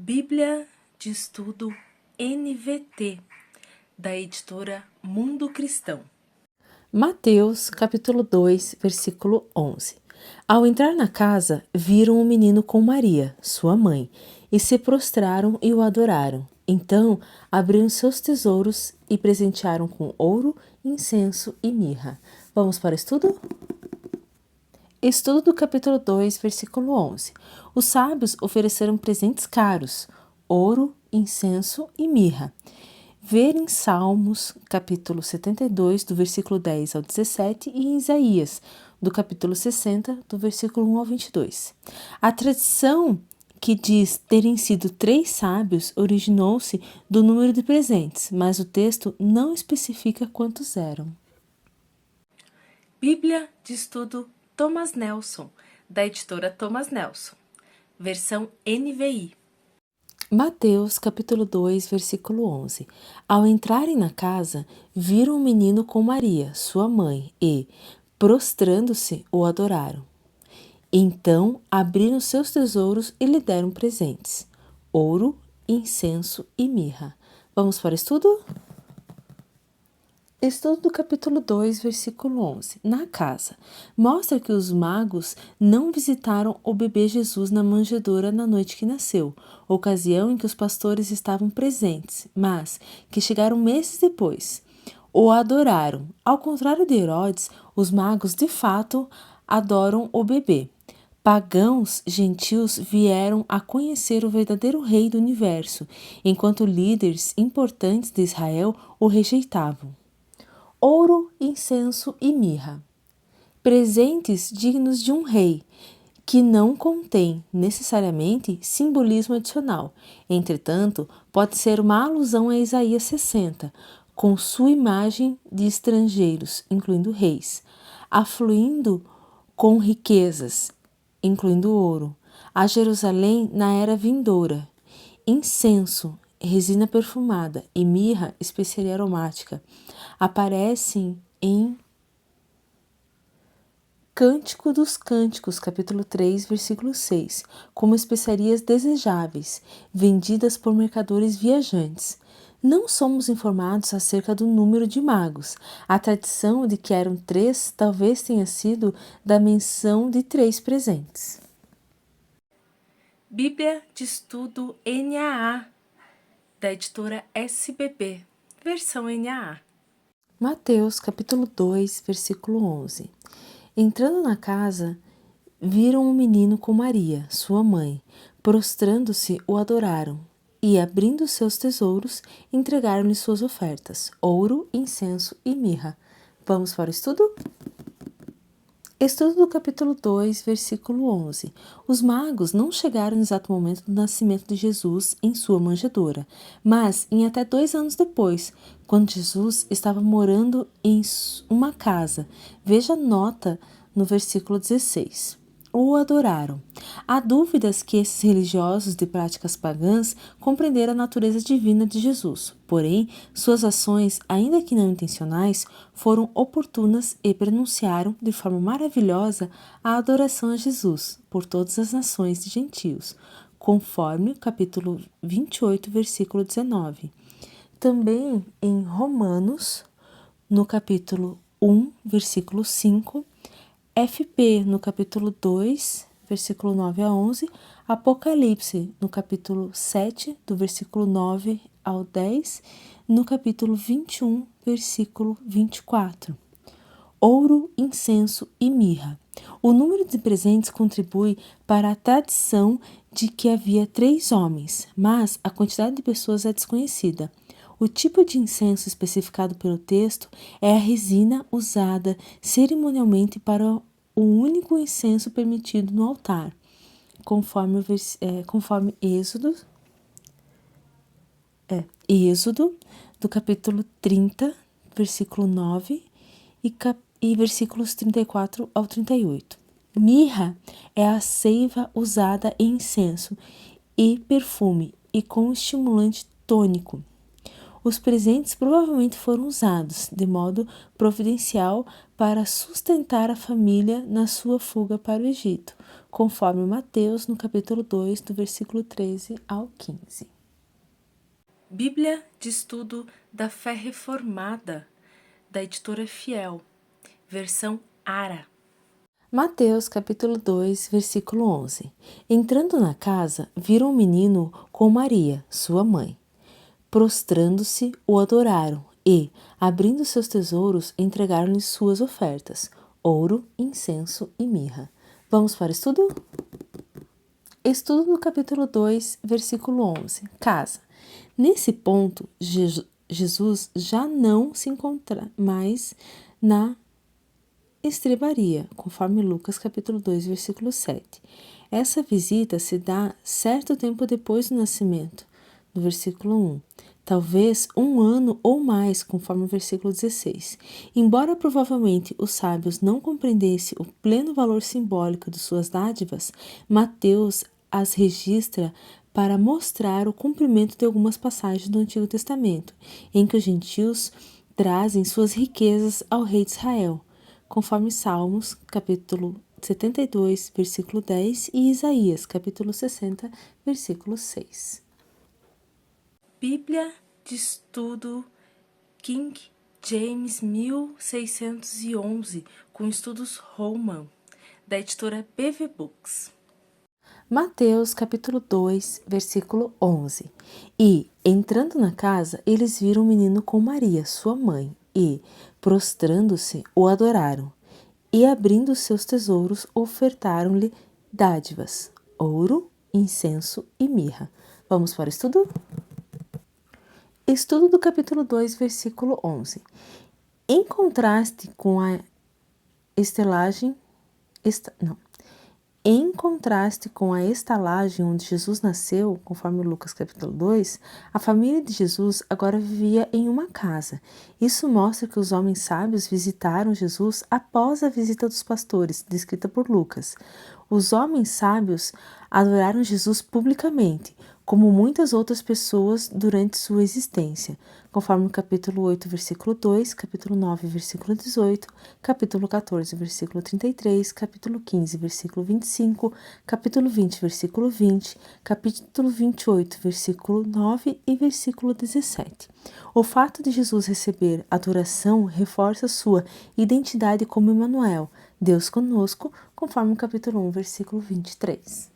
Bíblia de Estudo NVT, da editora Mundo Cristão. Mateus, capítulo 2, versículo 11. Ao entrar na casa, viram um menino com Maria, sua mãe, e se prostraram e o adoraram. Então, abriram seus tesouros e presentearam com ouro, incenso e mirra. Vamos para o estudo? Estudo do capítulo 2, versículo 11. Os sábios ofereceram presentes caros, ouro, incenso e mirra. Ver em Salmos, capítulo 72, do versículo 10 ao 17, e em Isaías, do capítulo 60, do versículo 1 ao 22. A tradição que diz terem sido 3 sábios originou-se do número de presentes, mas o texto não especifica quantos eram. Bíblia de Estudo Thomas Nelson, da editora Thomas Nelson, versão NVI. Mateus, capítulo 2, versículo 11. Ao entrarem na casa, viram um menino com Maria, sua mãe, e, prostrando-se, o adoraram. Então, abriram seus tesouros e lhe deram presentes: ouro, incenso e mirra. Vamos para o estudo? Estudo do capítulo 2, versículo 11. Na casa, mostra que os magos não visitaram o bebê Jesus na manjedoura na noite que nasceu, ocasião em que os pastores estavam presentes, mas que chegaram meses depois. O adoraram. Ao contrário de Herodes, os magos de fato adoram o bebê. Pagãos gentios vieram a conhecer o verdadeiro rei do universo, enquanto líderes importantes de Israel o rejeitavam. Ouro, incenso e mirra. Presentes dignos de um rei, que não contém necessariamente simbolismo adicional. Entretanto, pode ser uma alusão a Isaías 60, com sua imagem de estrangeiros, incluindo reis, afluindo com riquezas, incluindo ouro, a Jerusalém na era vindoura. Incenso, resina perfumada, e mirra, especiaria aromática, aparecem em Cântico dos Cânticos, capítulo 3, versículo 6, como especiarias desejáveis, vendidas por mercadores viajantes. Não somos informados acerca do número de magos. A tradição de que eram 3 talvez tenha sido da menção de 3 presentes. Bíblia de Estudo NAA, da editora SBB, versão NAA. Mateus, capítulo 2, versículo 11. Entrando na casa, viram um menino com Maria, sua mãe. Prostrando-se, o adoraram. E, abrindo seus tesouros, entregaram-lhe suas ofertas: ouro, incenso e mirra. Vamos para o estudo? Estudo do capítulo 2, versículo 11. Os magos não chegaram no exato momento do nascimento de Jesus em sua manjedoura, mas em até 2 anos depois, quando Jesus estava morando em uma casa. Veja a nota no versículo 16. O adoraram. Há dúvidas que esses religiosos de práticas pagãs compreenderam a natureza divina de Jesus, porém, suas ações, ainda que não intencionais, foram oportunas e pronunciaram de forma maravilhosa a adoração a Jesus por todas as nações de gentios, conforme o capítulo 28, versículo 19. Também em Romanos, no capítulo 1, versículo 5, FP no capítulo 2, versículo 9 a 11, Apocalipse no capítulo 7, do versículo 9 ao 10, no capítulo 21, versículo 24. Ouro, incenso e mirra. O número de presentes contribui para a tradição de que havia 3 homens, mas a quantidade de pessoas é desconhecida. O tipo de incenso especificado pelo texto é a resina usada cerimonialmente para o único incenso permitido no altar, conforme Êxodo, do capítulo 30, versículo 9 e versículos 34 ao 38. Mirra é a seiva usada em incenso e perfume e com estimulante tônico. Os presentes provavelmente foram usados de modo providencial para sustentar a família na sua fuga para o Egito, conforme Mateus, no capítulo 2, do versículo 13 ao 15. Bíblia de Estudo da Fé Reformada, da editora Fiel, versão ARA. Mateus, capítulo 2, versículo 11. Entrando na casa, viram um menino com Maria, sua mãe. Prostrando-se, o adoraram e, abrindo seus tesouros, entregaram-lhe suas ofertas, ouro, incenso e mirra. Vamos para o estudo? Estudo do capítulo 2, versículo 11. Casa. Nesse ponto, Jesus já não se encontra mais na estrebaria, conforme Lucas capítulo 2, versículo 7. Essa visita se dá certo tempo depois do nascimento, no versículo 1. Talvez 1 ano ou mais, conforme o versículo 16. Embora provavelmente os sábios não compreendessem o pleno valor simbólico de suas dádivas, Mateus as registra para mostrar o cumprimento de algumas passagens do Antigo Testamento, em que os gentios trazem suas riquezas ao rei de Israel, conforme Salmos, capítulo 72, versículo 10 e Isaías, capítulo 60, versículo 6. Bíblia de Estudo King James 1611, com estudos Holman, da editora BV Books. Mateus, capítulo 2, versículo 11. E, entrando na casa, eles viram um menino com Maria, sua mãe, e, prostrando-se, o adoraram. E, abrindo seus tesouros, ofertaram-lhe dádivas, ouro, incenso e mirra. Vamos para o estudo? Estudo do capítulo 2, versículo 11. Em contraste com a estalagem onde Jesus nasceu, conforme Lucas capítulo 2, a família de Jesus agora vivia em uma casa. Isso mostra que os homens sábios visitaram Jesus após a visita dos pastores, descrita por Lucas. Os homens sábios adoraram Jesus publicamente, como muitas outras pessoas durante sua existência, conforme o capítulo 8, versículo 2, capítulo 9, versículo 18, capítulo 14, versículo 33, capítulo 15, versículo 25, capítulo 20, versículo 20, capítulo 28, versículo 9 e versículo 17. O fato de Jesus receber adoração reforça sua identidade como Emanuel, Deus conosco, conforme o capítulo 1, versículo 23.